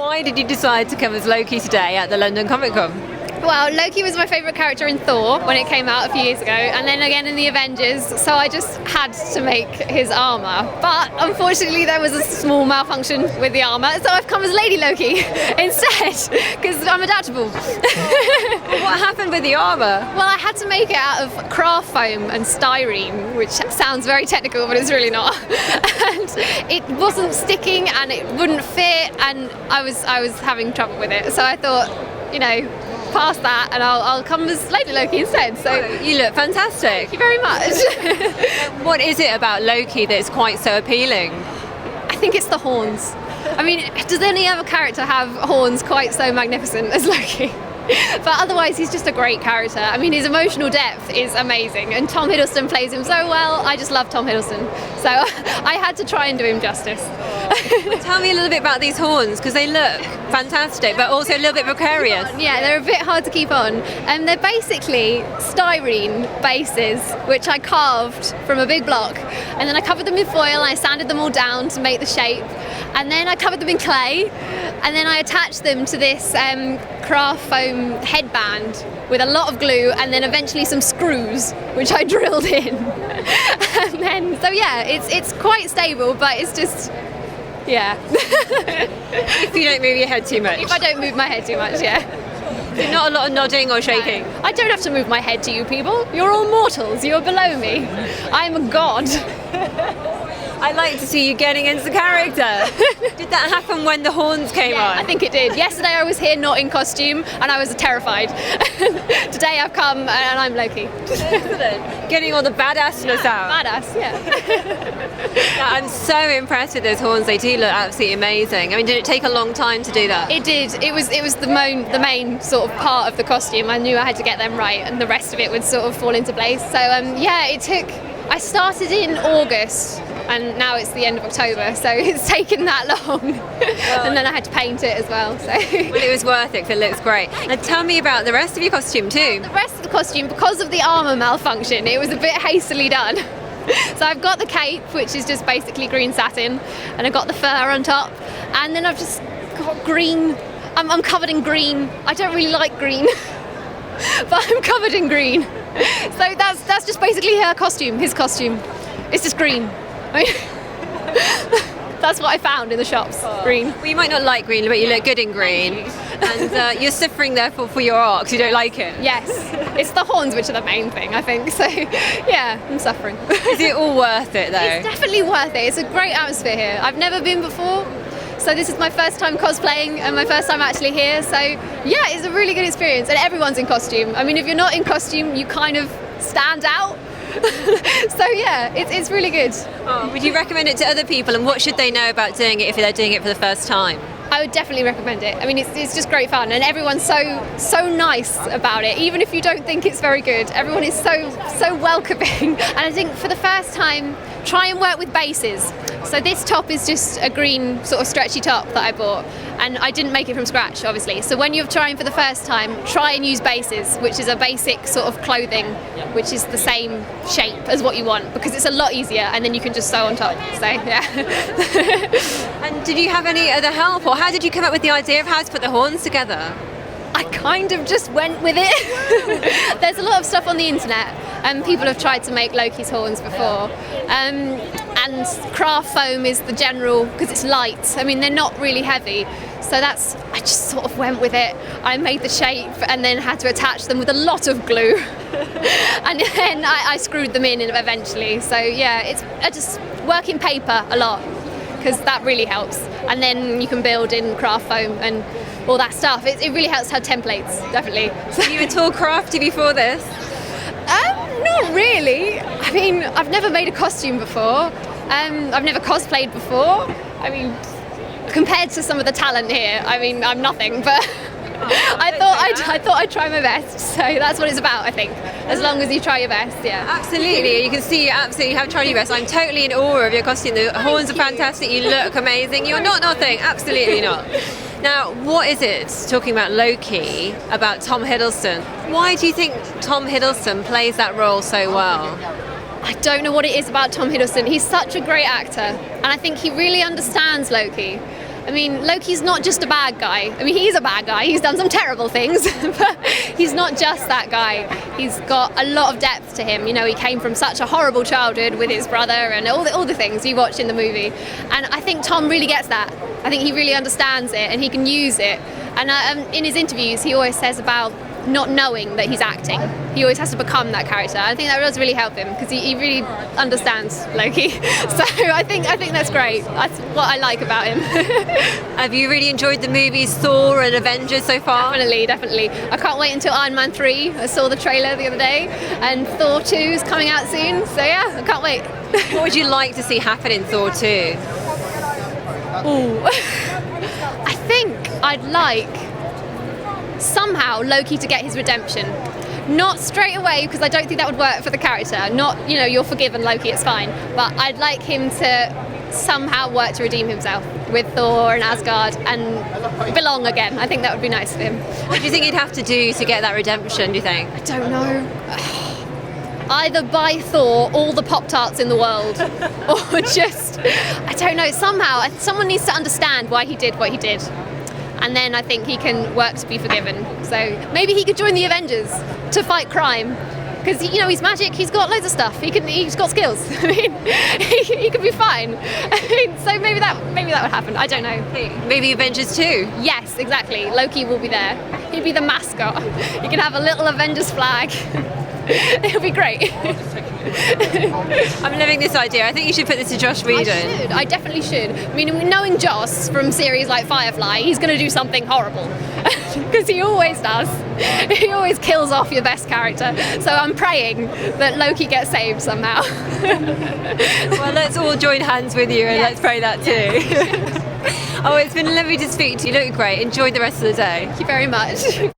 Why did you decide to come as Loki today at the London Comic Con? Well, Loki was my favourite character in Thor when it came out a few years ago, and then again in the Avengers, so I just had to make his armour. But unfortunately there was a small malfunction with the armour, so I've come as Lady Loki instead, because I'm adaptable. What happened with the armour? Well, I had to make it out of craft foam and styrene, which sounds very technical, but it's really not. And it wasn't sticking and it wouldn't fit, and I was having trouble with it. So I thought, past that, and I'll come as Lady Loki instead. So you look fantastic. Thank you very much. What is it about Loki that's quite so appealing? I think it's the horns. I mean, does any other character have horns quite so magnificent as Loki? But otherwise he's just a great character. I mean, his emotional depth is amazing, and Tom Hiddleston plays him so well. I just love Tom Hiddleston, so I had to try and do him justice. Tell me a little bit about these horns, because they look fantastic but also a little bit precarious. Yeah, they're a bit hard to keep on, and they're basically styrene bases which I carved from a big block, and then I covered them in foil and I sanded them all down to make the shape, and then I covered them in clay, and then I attached them to this craft foam headband with a lot of glue, and then eventually some screws which I drilled in. And then, so yeah, it's quite stable, but it's just, yeah. If you don't move your head too much. If I don't move my head too much, yeah. So not a lot of nodding or shaking. No, I don't have to move my head to you people. You're all mortals. You're below me. I'm a god. I like to see you getting into character. Did that happen when the horns came on? I think it did. Yesterday I was here not in costume and I was terrified. Today I've come and I'm Loki. Excellent. Getting all the badassness out. Badass, yeah. I'm so impressed with those horns. They do look absolutely amazing. I mean, did it take a long time to do that? It did. It was the main sort of part of the costume. I knew I had to get them right, and the rest of it would sort of fall into place. So yeah, it took. I started in August, and now it's the end of October, so it's taken that long. And then I had to paint it as well. So. Well, it was worth it, 'cause it looks great. And tell me about the rest of your costume too. The rest of the costume, because of the armour malfunction, it was a bit hastily done. So I've got the cape, which is just basically green satin, and I've got the fur on top, and then I've just got green. I'm covered in green. I don't really like green, but I'm covered in green. So that's just basically his costume. It's just green. That's what I found in the shops, green. Well, you might not like green, but you look good in green. And you're suffering therefore for your art because you don't like it. Yes, it's the horns which are the main thing, I think. So yeah, I'm suffering. Is it all worth it though? It's definitely worth it. It's a great atmosphere here. I've never been before. So this is my first time cosplaying and my first time actually here. So yeah, it's a really good experience, and everyone's in costume. I mean, if you're not in costume, you kind of stand out. So yeah, it's really good. Oh, would you recommend it to other people, and what should they know about doing it if they're doing it for the first time? I would definitely recommend it. I mean, it's just great fun, and everyone's so nice about it. Even if you don't think it's very good, everyone is so welcoming. And I think for the first time, try and work with bases. So this top is just a green sort of stretchy top that I bought, and I didn't make it from scratch, obviously. So when you're trying for the first time, try and use bases, which is a basic sort of clothing, which is the same shape as what you want, because it's a lot easier, and then you can just sew on top. So yeah. And did you have any other help, or how did you come up with the idea of how to put the horns together? I kind of just went with it. There's a lot of stuff on the internet, and people have tried to make Loki's horns before. And craft foam is the general, because it's light. I mean, they're not really heavy. So I just sort of went with it. I made the shape and then had to attach them with a lot of glue. And then I screwed them in eventually. So yeah, I just work in paper a lot, because that really helps. And then you can build in craft foam and all that stuff. It really helps to have templates, definitely. So you were tall crafty before this? Not really. I mean, I've never made a costume before. I've never cosplayed before. I mean, compared to some of the talent here, I mean, I'm nothing, but I thought I'd try my best. So that's what it's about, I think. As long as you try your best, yeah. Absolutely. You can see you absolutely have tried your best. I'm totally in awe of your costume. The horns are fantastic. You look amazing. You're not nothing. Absolutely not. Now, what is it, talking about Loki, about Tom Hiddleston? Why do you think Tom Hiddleston plays that role so well? I don't know what it is about Tom Hiddleston. He's such a great actor, and I think he really understands Loki. I mean, Loki's not just a bad guy. I mean, he's a bad guy. He's done some terrible things, but he's not just that guy. He's got a lot of depth to him. You know, he came from such a horrible childhood with his brother and all the things you watch in the movie. And I think Tom really gets that. I think he really understands it and he can use it. And in his interviews, he always says about not knowing that he's acting. He always has to become that character. I think that does really help him because he really understands Loki. So I think that's great. That's what I like about him. Have you really enjoyed the movies Thor and Avengers so far? Definitely. I can't wait until Iron Man 3. I saw the trailer the other day, and Thor 2 is coming out soon. So yeah, I can't wait. What would you like to see happen in Thor 2? Ooh. I think I'd like somehow Loki to get his redemption. Not straight away, because I don't think that would work for the character. Not, you know, you're forgiven, Loki, it's fine. But I'd like him to somehow work to redeem himself with Thor and Asgard and belong again. I think that would be nice for him. What do you think he'd have to do to get that redemption, do you think? I don't know. Either buy Thor all the Pop-Tarts in the world, or just, I don't know, somehow someone needs to understand why he did what he did. And then I think he can work to be forgiven. So maybe he could join the Avengers to fight crime. Because, you know, he's magic, he's got loads of stuff, he's got skills. I mean, he could be fine. I mean, so maybe that would happen, I don't know. Maybe Avengers 2? Yes, exactly. Loki will be there. He'd be the mascot. You can have a little Avengers flag. It'll be great. I'm loving this idea. I think you should put this to Josh Whedon. I definitely should. I mean, knowing Joss from series like Firefly, he's going to do something horrible. Because he always does. He always kills off your best character. So I'm praying that Loki gets saved somehow. Well, let's all join hands with you and let's pray that too. Oh, it's been lovely to speak to you. You look great. Enjoy the rest of the day. Thank you very much.